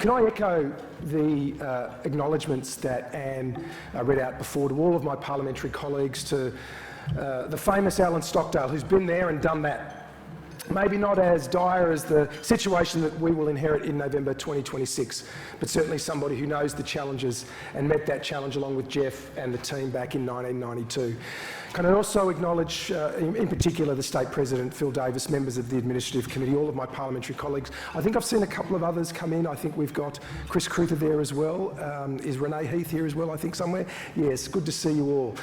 Can I echo the acknowledgements that Anne read out before to all of my parliamentary colleagues, to the famous Alan Stockdale, who's been there and done that. Maybe not as dire as the situation that we will inherit in November 2026, but certainly somebody who knows the challenges and met that challenge along with Jeff and the team back in 1992. Can I also acknowledge, in particular, the State President, Phil Davis, members of the Administrative Committee, all of my parliamentary colleagues. I think I've seen a couple of others come in. I think we've got Chris Cruther there as well. Is Renee Heath here as well, I think, somewhere? Yes, good to see you all.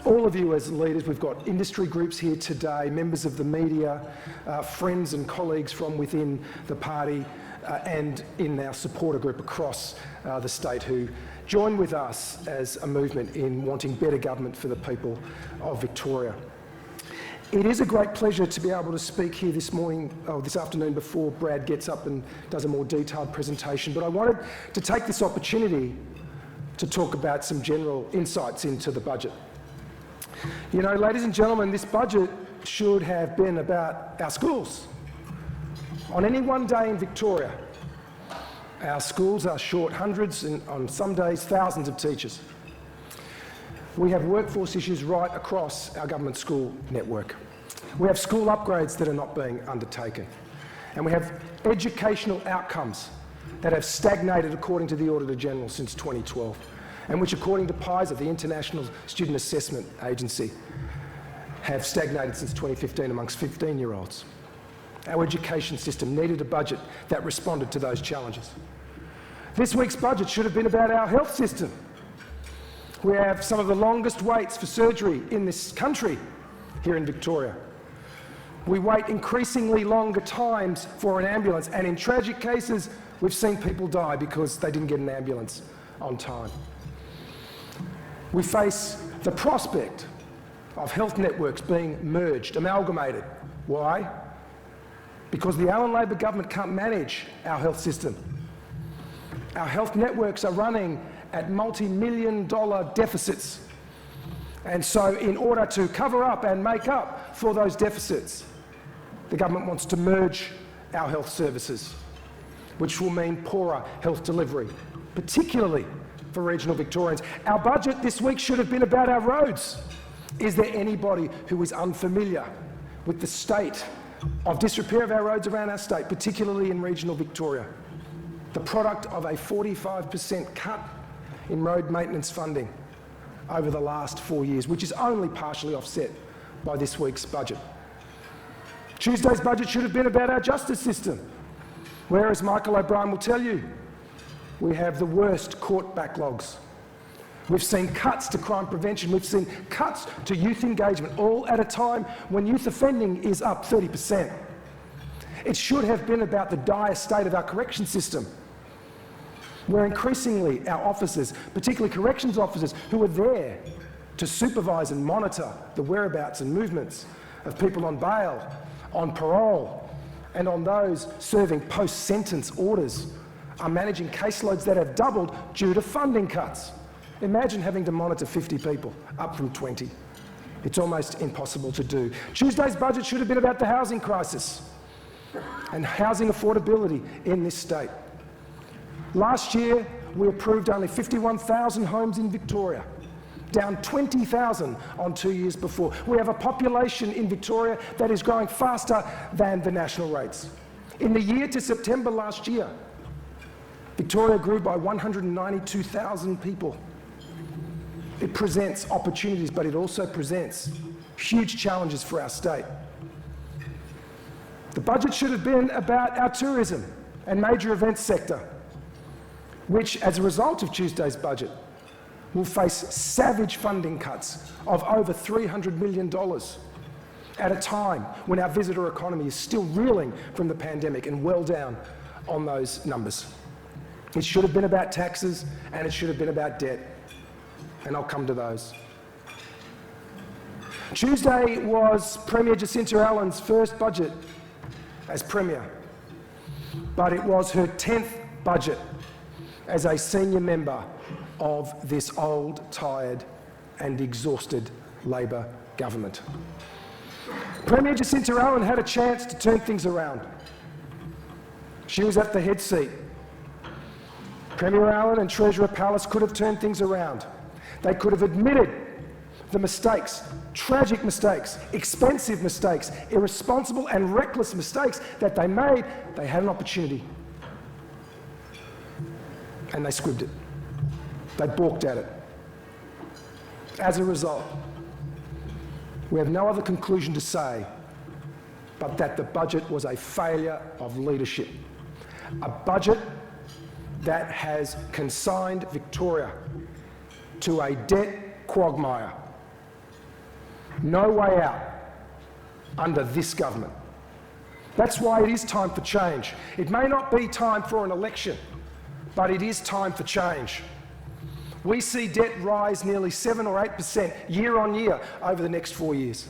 All of you as leaders, we've got industry groups here today, members of the media, friends and colleagues from within the party, and in our supporter group across the state who join with us as a movement in wanting better government for the people of Victoria. It is a great pleasure to be able to speak here this afternoon before Brad gets up and does a more detailed presentation, but I wanted to take this opportunity to talk about some general insights into the budget. You know, ladies and gentlemen, this budget should have been about our schools. On any one day in Victoria, our schools are short hundreds and on some days thousands of teachers. We have workforce issues right across our government school network. We have school upgrades that are not being undertaken. And we have educational outcomes that have stagnated according to the Auditor-General since 2012, and which according to PISA, the International Student Assessment Agency, have stagnated since 2015 amongst 15-year-olds. Our education system needed a budget that responded to those challenges. This week's budget should have been about our health system. We have some of the longest waits for surgery in this country here in Victoria. We wait increasingly longer times for an ambulance, and in tragic cases, we've seen people die because they didn't get an ambulance on time. We face the prospect of health networks being merged, amalgamated. Why? Because the Allen Labor government can't manage our health system. Our health networks are running at multi-million-dollar deficits. And so in order to cover up and make up for those deficits, the government wants to merge our health services, which will mean poorer health delivery, particularly for regional Victorians. Our budget this week should have been about our roads. Is there anybody who is unfamiliar with the state of disrepair of our roads around our state, particularly in regional Victoria? The product of a 45% cut in road maintenance funding over the last 4 years, which is only partially offset by this week's budget. Tuesday's budget should have been about our justice system, where, as Michael O'Brien will tell you, we have the worst court backlogs. We've seen cuts to crime prevention, we've seen cuts to youth engagement, all at a time when youth offending is up 30%. It should have been about the dire state of our correction system, where increasingly our officers, particularly corrections officers, who are there to supervise and monitor the whereabouts and movements of people on bail, on parole, and on those serving post-sentence orders, are managing caseloads that have doubled due to funding cuts. Imagine having to monitor 50 people, up from 20. It's almost impossible to do. Tuesday's budget should have been about the housing crisis and housing affordability in this state. Last year, we approved only 51,000 homes in Victoria, down 20,000 on 2 years before. We have a population in Victoria that is growing faster than the national rates. In the year to September last year, Victoria grew by 192,000 people. It presents opportunities, but it also presents huge challenges for our state. The budget should have been about our tourism and major events sector, which, as a result of Tuesday's budget, will face savage funding cuts of over $300 million at a time when our visitor economy is still reeling from the pandemic and well down on those numbers. It should have been about taxes, and it should have been about debt. And I'll come to those. Tuesday was Premier Jacinta Allen's first budget as Premier, but it was her 10th budget as a senior member of this old, tired and exhausted Labor government. Premier Jacinta Allen had a chance to turn things around. She was at the head seat Premier Allen and Treasurer Pallas could have turned things around. They could have admitted the mistakes, tragic mistakes, expensive mistakes, irresponsible and reckless mistakes that they made. They had an opportunity. And they squibbed it. They balked at it. As a result, we have no other conclusion to say but that the budget was a failure of leadership. A budget that has consigned Victoria to a debt quagmire. No way out under this government. That's why it is time for change. It may not be time for an election, but it is time for change. We see debt rise nearly 7 or 8% year on year over the next 4 years.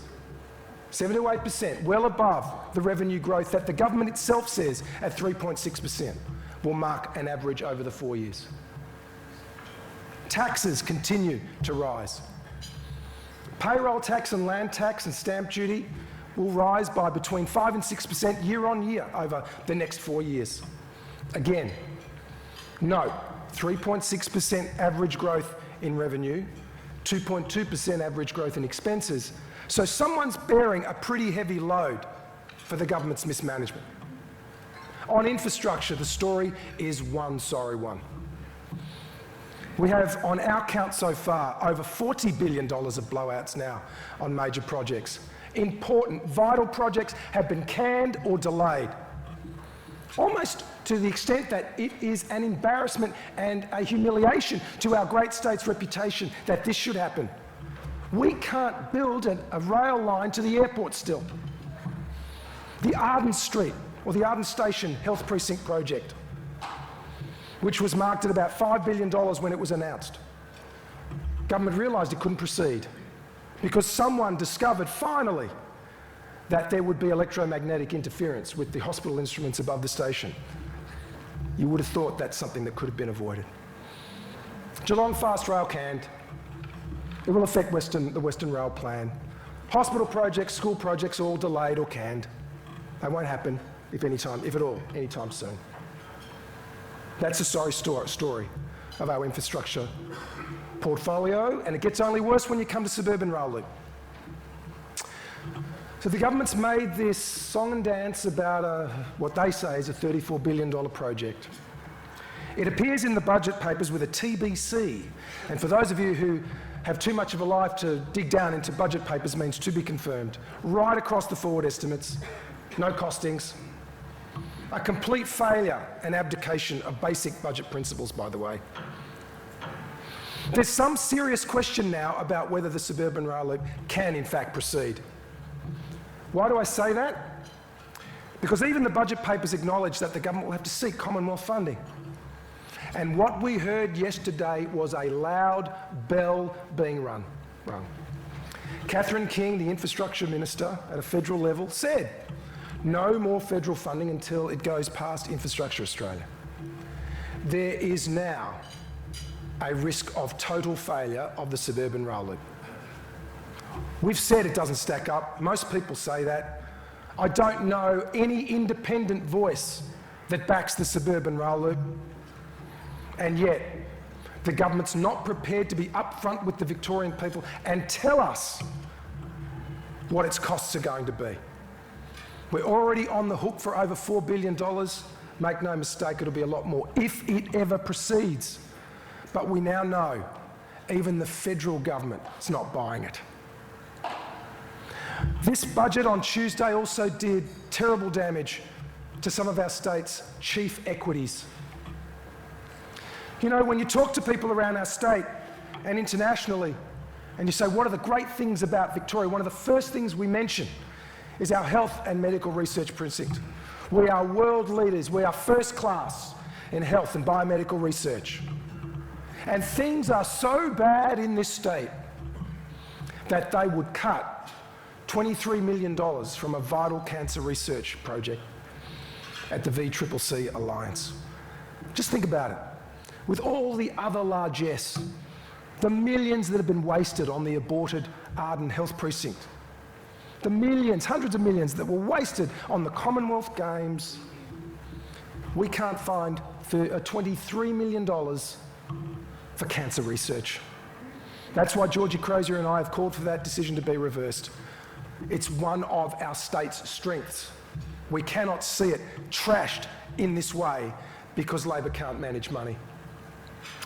7 to 8%, well above the revenue growth that the government itself says at 3.6% will mark an average over the 4 years. Taxes continue to rise. Payroll tax and land tax and stamp duty will rise by between 5 and 6% year on year over the next 4 years. Again, note, 3.6% average growth in revenue, 2.2% average growth in expenses. So someone's bearing a pretty heavy load for the government's mismanagement. On infrastructure, the story is one sorry one. We have, on our count so far, over $40 billion of blowouts now on major projects. Important, vital projects have been canned or delayed, almost to the extent that it is an embarrassment and a humiliation to our great state's reputation that this should happen. We can't build a rail line to the airport still. The Arden Street, or the Arden Station Health Precinct project, which was marked at about $5 billion when it was announced. Government realised it couldn't proceed because someone discovered finally that there would be electromagnetic interference with the hospital instruments above the station. You would have thought that's something that could have been avoided. Geelong Fast Rail canned. It will affect the Western Rail Plan. Hospital projects, school projects, all delayed or canned. They won't happen, if at all, anytime soon. That's a sorry story of our infrastructure portfolio, and it gets only worse when you come to suburban rail loop. So the government's made this song and dance about what they say is a $34 billion project. It appears in the budget papers with a TBC, and for those of you who have too much of a life to dig down into budget papers, means to be confirmed, right across the forward estimates, no costings. A complete failure and abdication of basic budget principles, by the way. There's some serious question now about whether the suburban rail loop can in fact proceed. Why do I say that? Because even the budget papers acknowledge that the government will have to seek Commonwealth funding. And what we heard yesterday was a loud bell being rung. Catherine King, the infrastructure minister at a federal level, said no more federal funding until it goes past Infrastructure Australia. There is now a risk of total failure of the suburban rail loop. We've said it doesn't stack up. Most people say that. I don't know any independent voice that backs the suburban rail loop. And yet, the government's not prepared to be upfront with the Victorian people and tell us what its costs are going to be. We're already on the hook for over $4 billion. Make no mistake, it'll be a lot more if it ever proceeds. But we now know even the federal government is not buying it. This budget on Tuesday also did terrible damage to some of our state's chief equities. You know, when you talk to people around our state and internationally, and you say, what are the great things about Victoria? One of the first things we mention is our health and medical research precinct. We are world leaders. We are first class in health and biomedical research. And things are so bad in this state that they would cut $23 million from a vital cancer research project at the VCCC Alliance. Just think about it. With all the other largesse, the millions that have been wasted on the aborted Arden Health Precinct, the millions, hundreds of millions that were wasted on the Commonwealth Games, we can't find $23 million for cancer research. That's why Georgie Crozier and I have called for that decision to be reversed. It's one of our state's strengths. We cannot see it trashed in this way because Labor can't manage money.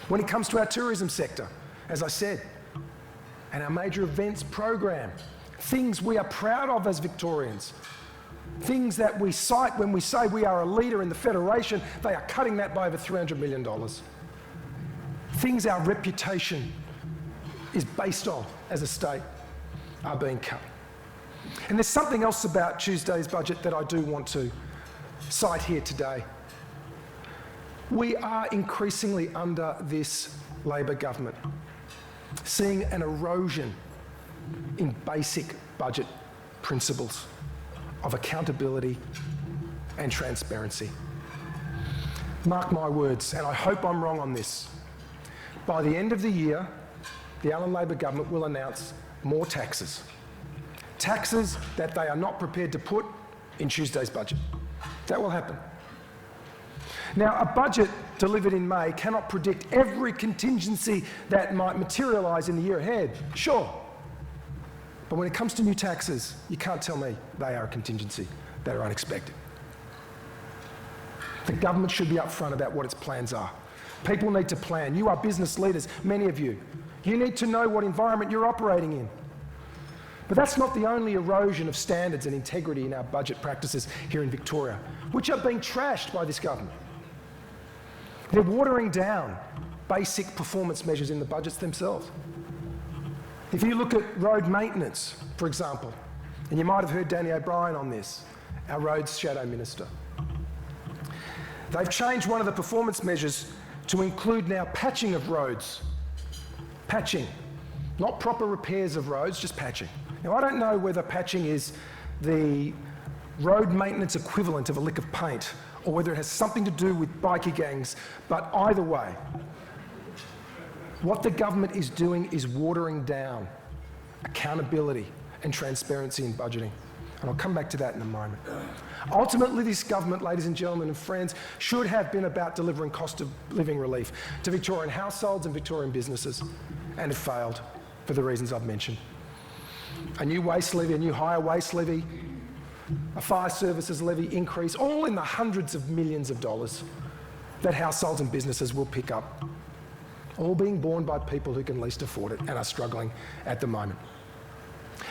When it comes to our tourism sector, as I said, and our major events program, things we are proud of as Victorians, things that we cite when we say we are a leader in the Federation, they are cutting that by over $300 million. Things our reputation is based on as a state are being cut. And there's something else about Tuesday's budget that I do want to cite here today. We are increasingly under this Labor government seeing an erosion in basic budget principles of accountability and transparency. Mark my words, and I hope I'm wrong on this. By the end of the year, the Allen Labor government will announce more taxes. Taxes that they are not prepared to put in Tuesday's budget. That will happen. Now, a budget delivered in May cannot predict every contingency that might materialise in the year ahead, sure. But when it comes to new taxes, you can't tell me they are a contingency that are unexpected. The government should be upfront about what its plans are. People need to plan. You are business leaders, many of you. You need to know what environment you're operating in. But that's not the only erosion of standards and integrity in our budget practices here in Victoria, which are being trashed by this government. They're watering down basic performance measures in the budgets themselves. If you look at road maintenance, for example, and you might have heard Danny O'Brien on this, our roads shadow minister. They've changed one of the performance measures to include now patching of roads. Patching, not proper repairs of roads, just patching. Now, I don't know whether patching is the road maintenance equivalent of a lick of paint or whether it has something to do with bikie gangs, but either way, what the government is doing is watering down accountability and transparency in budgeting. And I'll come back to that in a moment. Ultimately, this government, ladies and gentlemen and friends, should have been about delivering cost of living relief to Victorian households and Victorian businesses, and it failed for the reasons I've mentioned. A new waste levy, a new higher waste levy, a fire services levy increase, all in the hundreds of millions of dollars that households and businesses will pick up, all being borne by people who can least afford it and are struggling at the moment.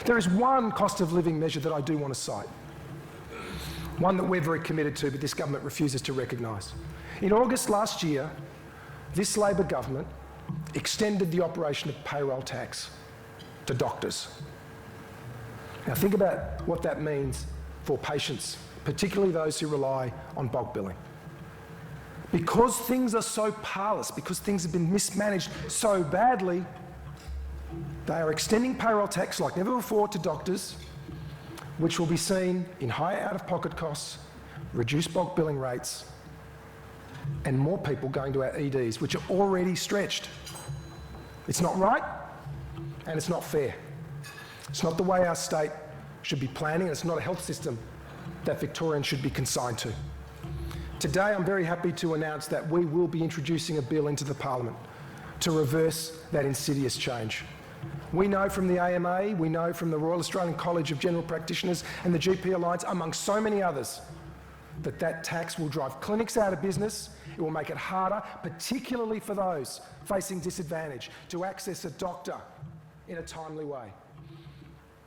There is one cost of living measure that I do want to cite, one that we're very committed to, but this government refuses to recognise. In August last year, this Labor government extended the operation of payroll tax to doctors. Now think about what that means for patients, particularly those who rely on bulk billing. Because things are so parlous, because things have been mismanaged so badly, they are extending payroll tax like never before to doctors, which will be seen in higher out-of-pocket costs, reduced bulk billing rates, and more people going to our EDs, which are already stretched. It's not right, and it's not fair. It's not the way our state should be planning, and it's not a health system that Victorians should be consigned to. Today, I'm very happy to announce that we will be introducing a bill into the Parliament to reverse that insidious change. We know from the AMA, we know from the Royal Australian College of General Practitioners and the GP Alliance, among so many others, that that tax will drive clinics out of business. It will make it harder, particularly for those facing disadvantage, to access a doctor in a timely way,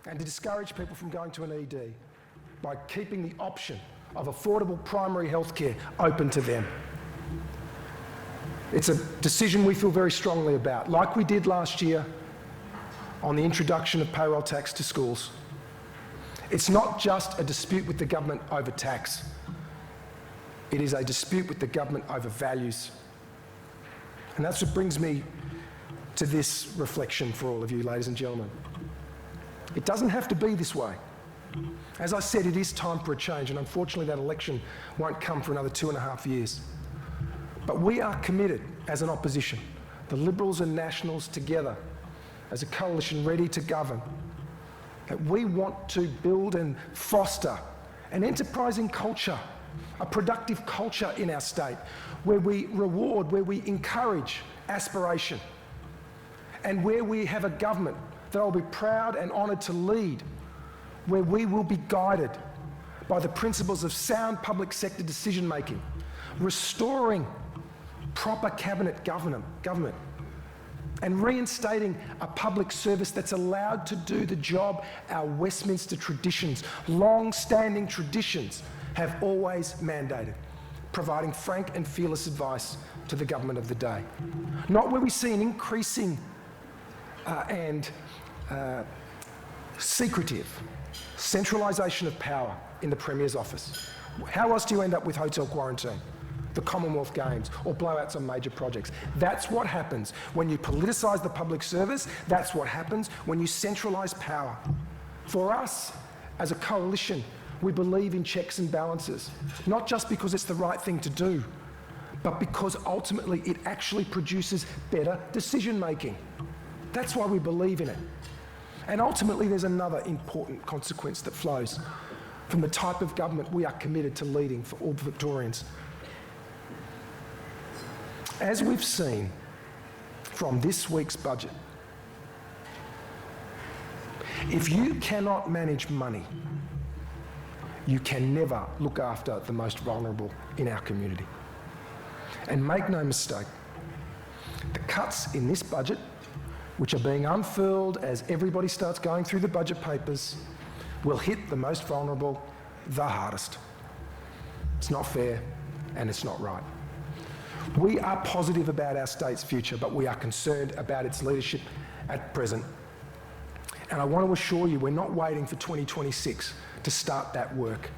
and to discourage people from going to an ED by keeping the option of affordable primary health care open to them. It's a decision we feel very strongly about, like we did last year on the introduction of payroll tax to schools. It's not just a dispute with the government over tax. It is a dispute with the government over values. And that's what brings me to this reflection for all of you, ladies and gentlemen. It doesn't have to be this way. As I said, it is time for a change, and unfortunately that election won't come for another 2.5 years. But we are committed as an opposition, the Liberals and Nationals together, as a coalition ready to govern, that we want to build and foster an enterprising culture a productive culture in our state where we reward, where we encourage aspiration, and where we have a government that I'll be proud and honoured to lead, where we will be guided by the principles of sound public sector decision making, restoring proper cabinet government, and reinstating a public service that's allowed to do the job our Westminster traditions, long-standing traditions, have always mandated, providing frank and fearless advice to the government of the day. Not where we see an increasing and secretive centralisation of power in the Premier's office. How else do you end up with hotel quarantine, the Commonwealth Games, or blowouts on major projects? That's what happens when you politicise the public service. That's what happens when you centralise power. For us, as a coalition, we believe in checks and balances, not just because it's the right thing to do, but because ultimately it actually produces better decision making. That's why we believe in it. And ultimately there's another important consequence that flows from the type of government we are committed to leading for all Victorians. As we've seen from this week's budget, if you cannot manage money, you can never look after the most vulnerable in our community. And make no mistake, the cuts in this budget, which are being unfurled as everybody starts going through the budget papers, will hit the most vulnerable the hardest. It's not fair and it's not right. We are positive about our state's future, but we are concerned about its leadership at present. And I want to assure you, we're not waiting for 2026 to start that work.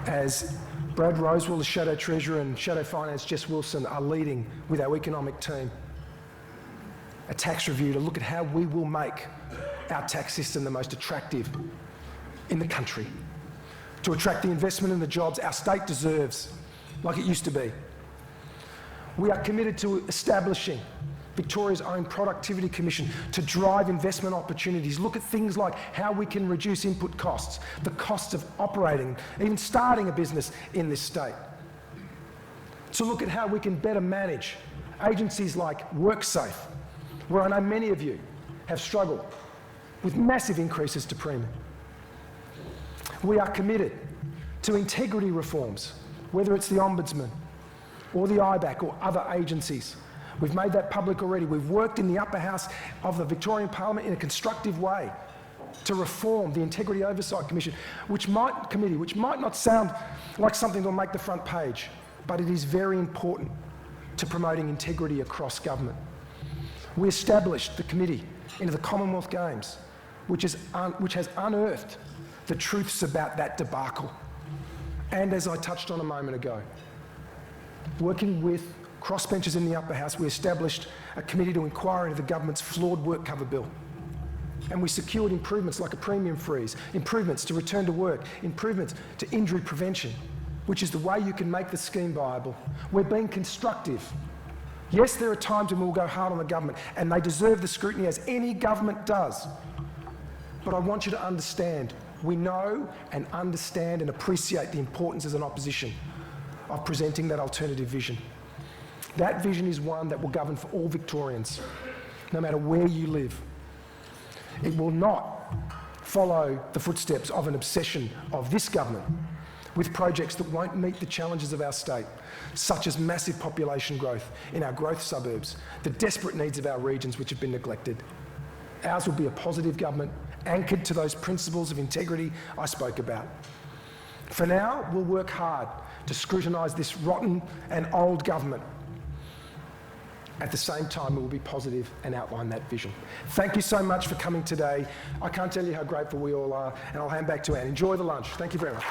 As Brad Rosewell, the Shadow Treasurer, and Shadow Finance Jess Wilson are leading with our economic team a tax review to look at how we will make our tax system the most attractive in the country, to attract the investment and the jobs our state deserves, like it used to be. We are committed to establishing Victoria's own Productivity Commission to drive investment opportunities, look at things like how we can reduce input costs, the costs of operating, even starting a business in this state. To look at how we can better manage agencies like WorkSafe, where I know many of you have struggled with massive increases to premium. We are committed to integrity reforms, whether it's the Ombudsman or the IBAC or other agencies. We've made that public already. We've worked in the upper house of the Victorian Parliament in a constructive way to reform the Integrity Oversight Commission, which might not sound like something that'll make the front page, but it is very important to promoting integrity across government. We established the committee into the Commonwealth Games, which has unearthed the truths about that debacle. And as I touched on a moment ago, working with crossbenchers in the upper house, we established a committee to inquire into the government's flawed work cover bill. And we secured improvements like a premium freeze, improvements to return to work, improvements to injury prevention, which is the way you can make the scheme viable. We're being constructive. Yes, there are times when we'll go hard on the government, and they deserve the scrutiny as any government does. But I want you to understand, we know and understand and appreciate the importance as an opposition of presenting that alternative vision. That vision is one that will govern for all Victorians, no matter where you live. It will not follow the footsteps of an obsession of this government with projects that won't meet the challenges of our state, such as massive population growth in our growth suburbs, the desperate needs of our regions which have been neglected. Ours will be a positive government anchored to those principles of integrity I spoke about. For now, we'll work hard to scrutinise this rotten and old government. At the same time, we will be positive and outline that vision. Thank you so much for coming today. I can't tell you how grateful we all are, and I'll hand back to Anne. Enjoy the lunch. Thank you very much.